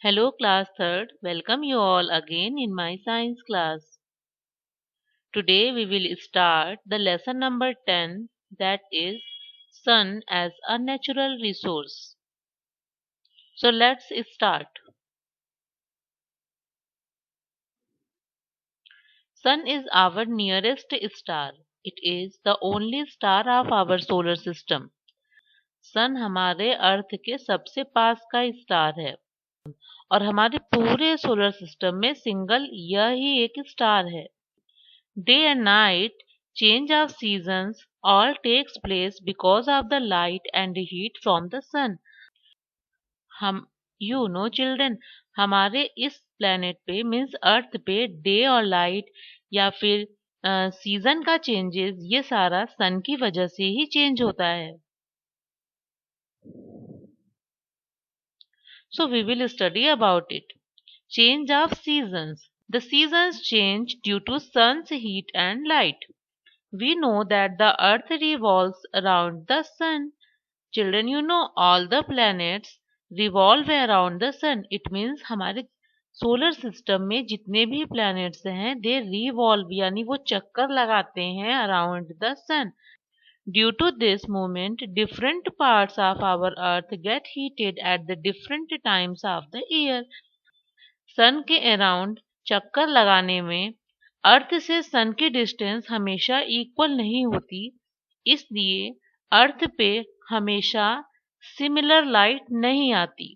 Hello class 3rd, welcome you all again in my science class. Today we will start the lesson number 10, that is sun as a natural resource. So let's start. Sun is our nearest star. It is the only star of our solar system. सन हमारे अर्थ के सबसे पास का star है और हमारे पूरे solar system में single यही एक स्टार है. Day and night change of seasons all takes place because of the light and heat from the sun. हम children, हमारे इस planet पे मीन्स अर्थ पे डे और लाइट या फिर सीजन का चेंजेस ये सारा सन की वजह से ही चेंज होता है. So we will study about it. Change of seasons. The seasons change due to sun's heat and light. We know that the earth revolves around the sun. Children, all the planets revolve around the sun. It means हमारे solar system में जितने भी planets हैं they revolve यानी वो चक्कर लगाते हैं around the sun. Due to this movement, different parts of our earth get heated at the different times of the year. सन के अराउंड चक्कर लगाने में अर्थ से सन की डिस्टेंस हमेशा इक्वल नहीं होती, इसलिए अर्थ पे हमेशा सिमिलर लाइट नहीं आती,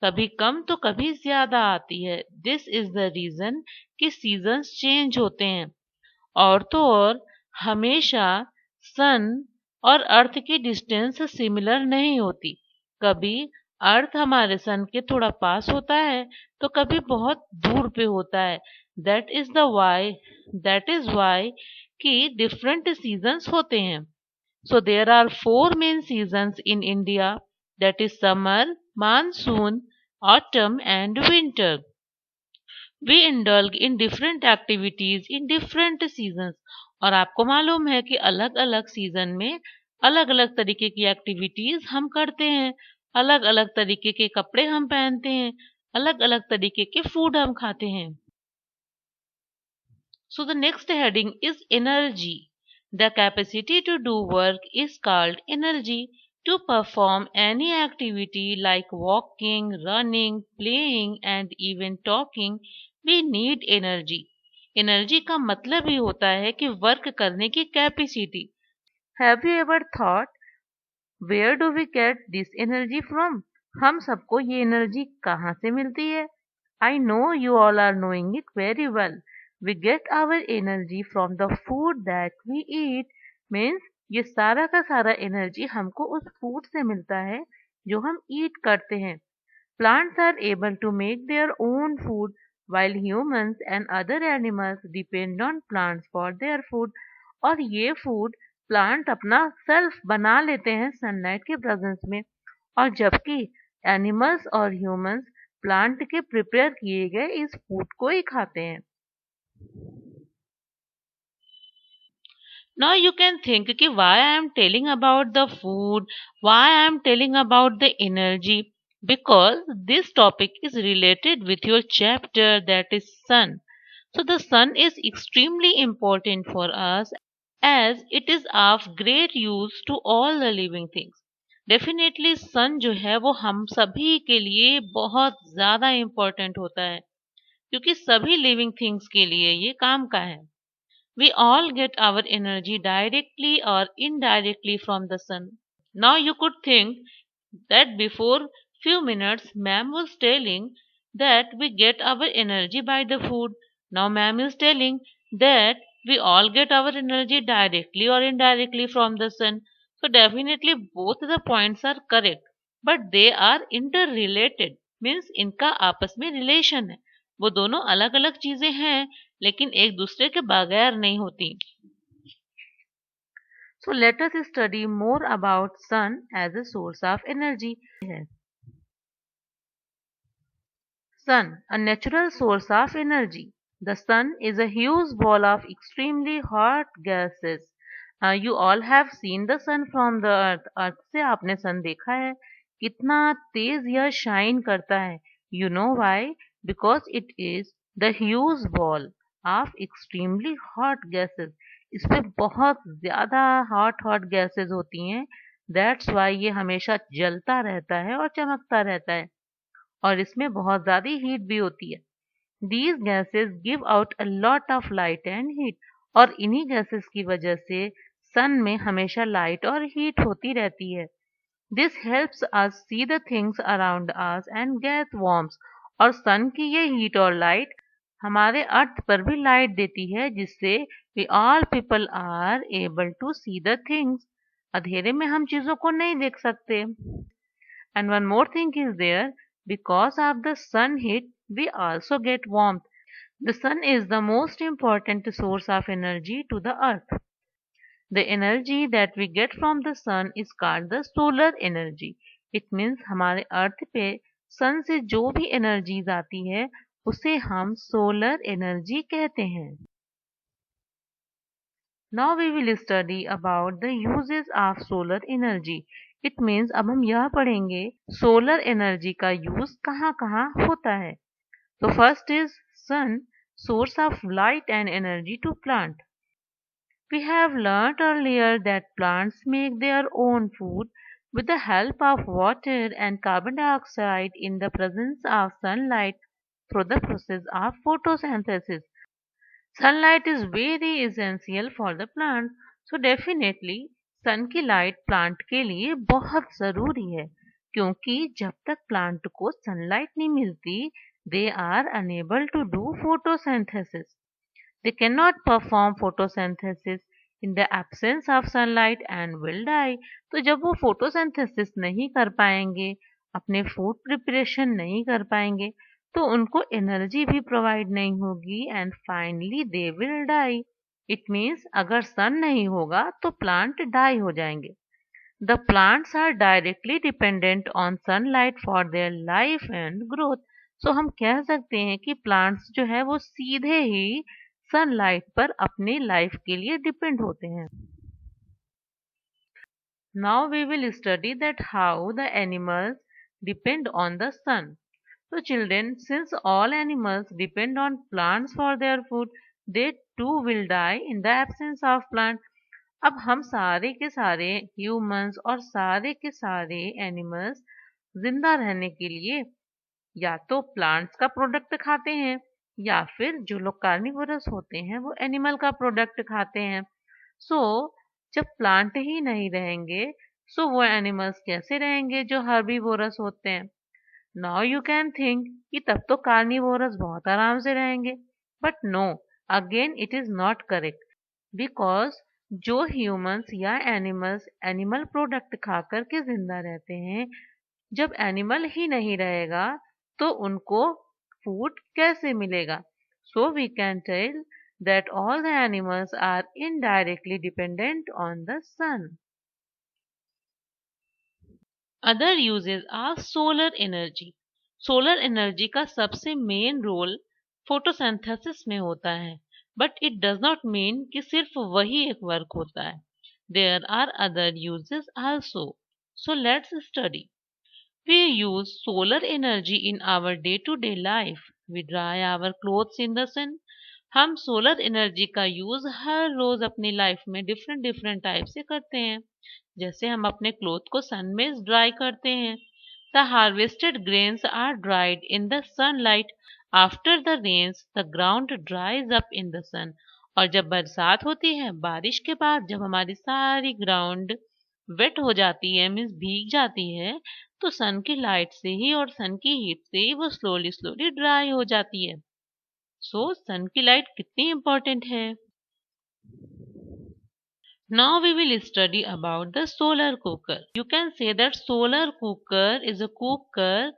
कभी कम तो कभी ज्यादा आती है. दिस इज द रीजन कि सीजन्स चेंज होते हैं. और तो और हमेशा सन और अर्थ की डिस्टेंस सिमिलर नहीं होती, कभी अर्थ हमारे सन के थोड़ा पास होता है तो कभी बहुत दूर पे होता है. दैट इज वाई कि डिफरेंट सीजन्स होते हैं. So there are 4 main seasons in India, that is summer, monsoon, autumn and winter. We indulge in different activities in different seasons. और आपको मालूम है कि अलग अलग सीजन में अलग अलग तरीके की एक्टिविटीज हम करते हैं, अलग अलग तरीके के कपड़े हम पहनते हैं, अलग अलग तरीके के फूड हम खाते हैं. So the next heading is energy. The capacity to do work is called energy. To perform any activity like walking, running, playing and even talking, we need energy. Energy का मतलब ही होता है कि वर्क करने की capacity. Have you ever thought where do we get this energy from? हम सबको ये एनर्जी कहाँ से मिलती है? I know you all are knowing it very well. We get our energy from the food that we eat. Means ये सारा का सारा एनर्जी हमको उस फूड से मिलता है जो हम ईट करते हैं. Plants are able to make their own food while humans and other animals depend on plants for their food. और ये फूड प्लांट अपना सेल्फ बना लेते हैं सनलाइट के प्रेजेंस में, और जबकि एनिमल्स और ह्यूमंस प्लांट के प्रिपेयर किए गए इस फूड को ही खाते हैं. Now you can think कि why I am telling about the food, why I am telling about the energy. Because this topic is related with your chapter, that is sun. So the sun is extremely important for us as it is of great use to all the living things. Definitely sun जो है वो हम सभी के लिए बहुत ज़्यादा important होता है, क्योंकि सभी living things के लिए ये काम का है. We all get our energy directly or indirectly from the sun. Now you could think that before few minutes ma'am was telling that we get our energy by the food. Now ma'am is telling that we all get our energy directly or indirectly from the sun. So definitely both the points are correct, but they are interrelated. Means इनका आपस में relation है. वो दोनों अलग अलग चीजें हैं लेकिन एक दूसरे के बगैर नहीं होती. So let us study more about sun as a source of energy. Sun, a natural source of energy. The sun is a huge ball of extremely hot gases. You all have seen the sun from the earth. अर्थ से आपने सन देखा है, कितना तेज यह shine करता है. You know why? Because it is the huge ball of extremely hot gases. इसमें बहुत ज्यादा हॉट गैसेस होती हैं. दैट्स वाई ये हमेशा जलता रहता है और चमकता रहता है. और इसमें बहुत ज्यादा हीट भी होती है. These gases give out a lot of light and heat. और इन्हीं गैसेस की वजह से सन में हमेशा लाइट और हीट होती रहती है. This helps us see the things around us and get warmth. और सन की ये हीट और लाइट हमारे अर्थ पर भी लाइट देती है, जिससे we all people are able to see the things. अंधेरे में हम चीजों को नहीं देख सकते. And one more thing is there, because of the sun heat, we also get warmth. The sun is the most important source of energy to the earth. The energy that we get from the sun is called the solar energy. It means हमारे अर्थ पे सन से जो भी energies आती है उसे हम solar energy कहते हैं. Now we will study about the uses of solar energy. It means अब हम यह पढ़ेंगे सोलर एनर्जी का यूज कहाँ कहाँ होता है. So first is sun, source of light and energy to plant. We have learnt earlier that plants make their own food with the help of water and carbon dioxide in the presence of sunlight through the process of photosynthesis. Sunlight is very essential for the plant. So definitely सन की light plant के लिए बहुत ज़रूरी है, क्योंकि जब तक plant को सनलाइट नहीं मिलती, they are unable to do photosynthesis. They cannot perform photosynthesis in the absence of sunlight and will die. तो जब वो photosynthesis नहीं कर पाएंगे, अपने फूड प्रिपरेशन नहीं कर पाएंगे, तो उनको एनर्जी भी प्रोवाइड नहीं होगी and finally they will die. It means अगर सन नहीं होगा तो प्लांट डाई हो जाएंगे. The plants are directly dependent on sunlight for their life and growth. So हम कह सकते हैं कि प्लांट्स जो है वो सीधे ही सनलाइट पर अपनी लाइफ के लिए डिपेंड होते हैं. Now we will study that how the animals depend on the sun. So children, since all animals depend on plants for their food, they too will die in the absence of plant. अब हम सारे के सारे humans और सारे के सारे animals जिंदा रहने के लिए या तो प्लांट्स का प्रोडक्ट खाते हैं या फिर जो लोग कार्निवोरस होते हैं वो एनिमल का प्रोडक्ट खाते हैं. सो जब प्लांट ही नहीं रहेंगे सो वो एनिमल्स कैसे रहेंगे जो हर्बीवोरस होते हैं. नाउ यू कैन थिंक कि तब तो कार्निवोरस बहुत आराम से रहेंगे, but no, again it is not correct. Because जो ह्यूमंस या एनिमल्स एनिमल प्रोडक्ट खा करके जिंदा रहते हैं, जब एनिमल ही नहीं रहेगा तो उनको फूड कैसे मिलेगा. So we can tell that all the animals are indirectly dependent on the sun. Other uses of solar energy. Solar energy का सबसे मेन रोल फोटोसिंथेसिस में होता है, but it does not mean कि सिर्फ वही एक वर्क होता है. There are other uses also. So let's study. We use solar energy in our day to day life. We dry our clothes in the सन. हम सोलर एनर्जी का use her रोज अपनी life में डिफरेंट टाइप से करते हैं. जैसे हम अपने क्लोथ को सन में ड्राई करते हैं. The harvested grains are dried in the sunlight. After the rains the ground dries up in the sun. और जब बरसात होती है, बारिश के बाद जब हमारी सारी ग्राउंड वेट हो जाती है, मीन्स भीग जाती है, तो सन की लाइट से ही और सन की हीट से ही वो स्लोली ड्राई हो जाती है. सो सन की लाइट कितनी इंपॉर्टेंट है. Now we will study about the solar cooker. You can say that solar cooker is a cooker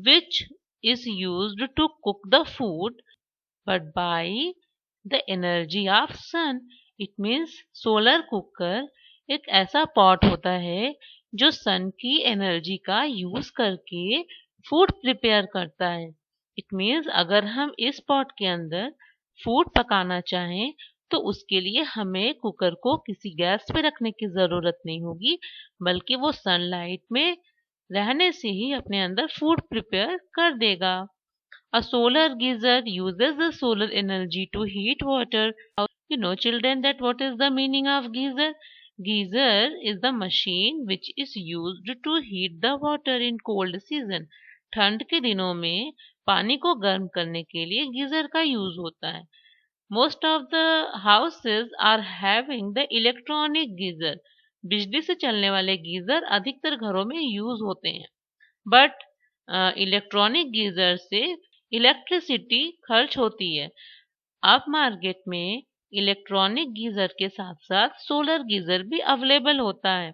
which is used to cook the food but by the energy of sun. It means solar cooker एक ऐसा pot होता है जो सन की energy का use करके food prepare करता है. इट मीन्स अगर हम इस पॉट के अंदर फूड पकाना चाहें तो उसके लिए हमें कुकर को किसी गैस पे रखने की ज़रूरत नहीं होगी, बल्कि वो सनलाइट में रहने से ही अपने अंदर फूड प्रिपेयर कर देगा। A solar geyser uses the solar energy to heat water. You know, children, that what is the meaning of geyser? Geyser is the machine which is used to heat the water in cold season. ठंड के दिनों में पानी को गर्म करने के लिए गीजर का यूज होता है। Most of the houses are having the electronic geyser. बिजली से चलने वाले गीजर अधिकतर घरों में यूज होते हैं। बट इलेक्ट्रॉनिक गीजर से इलेक्ट्रिसिटी खर्च होती है। अब मार्केट में इलेक्ट्रॉनिक गीजर के साथ साथ सोलर गीजर भी अवेलेबल होता है।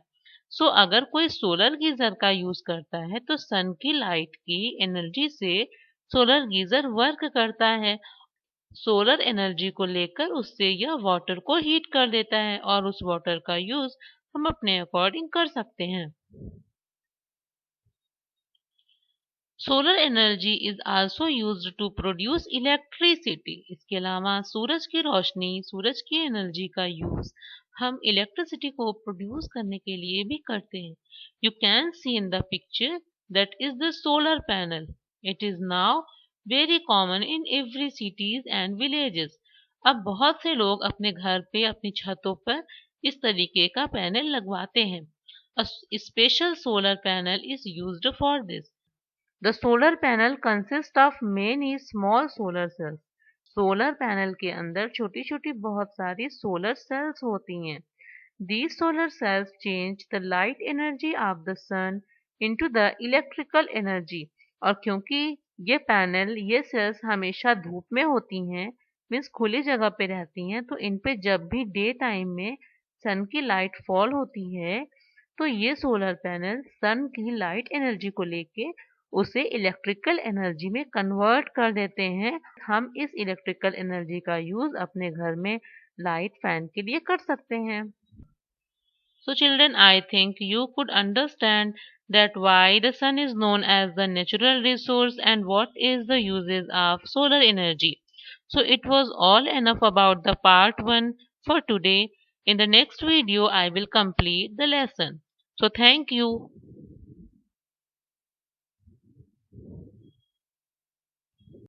सो अगर कोई सोलर गीजर का यूज करता है तो सन की लाइट की एनर्जी से सोलर गीजर वर्क करता है। सोलर एनर्जी को लेकर उससे यह वाटर को हीट कर देता है और उस वाटर का यूज हम अपने अकॉर्डिंग कर सकते हैं। Solar energy is also used to produce electricity. इसके अलावा सूरज की रोशनी, सूरज की एनर्जी का यूज हम इलेक्ट्रिसिटी को प्रोड्यूस करने के लिए भी करते हैं। You can see in the picture that is the solar panel. It is now very common in every cities and villages. अब बहुत से लोग अपने घर पे, अपनी छतों पर इस तरीके का पैनल लगवाते हैं। A special solar panel is used for this. The solar panel consists of many small solar cells. Solar panel के अंदर छोटी छोटी बहुत सारी सोलर सेल्स होती हैं। These solar cells change the light energy of the sun into the electrical energy. और क्योंकि ये पैनल, ये सेल्स हमेशा धूप में होती हैं, मीन्स खुली जगह पे रहती हैं, तो इन पे जब भी डे टाइम में सन की लाइट फॉल होती है तो ये सोलर पैनल सन की लाइट एनर्जी को लेके उसे इलेक्ट्रिकल एनर्जी में कन्वर्ट कर देते हैं। हम इस इलेक्ट्रिकल एनर्जी का यूज अपने घर में लाइट फैन के लिए कर सकते हैं। So children, I think you could understand that why the sun is known as the natural resource and what is the uses of solar energy. So it was all enough about the part 1 for today. In the next video, I will complete the lesson. So thank you.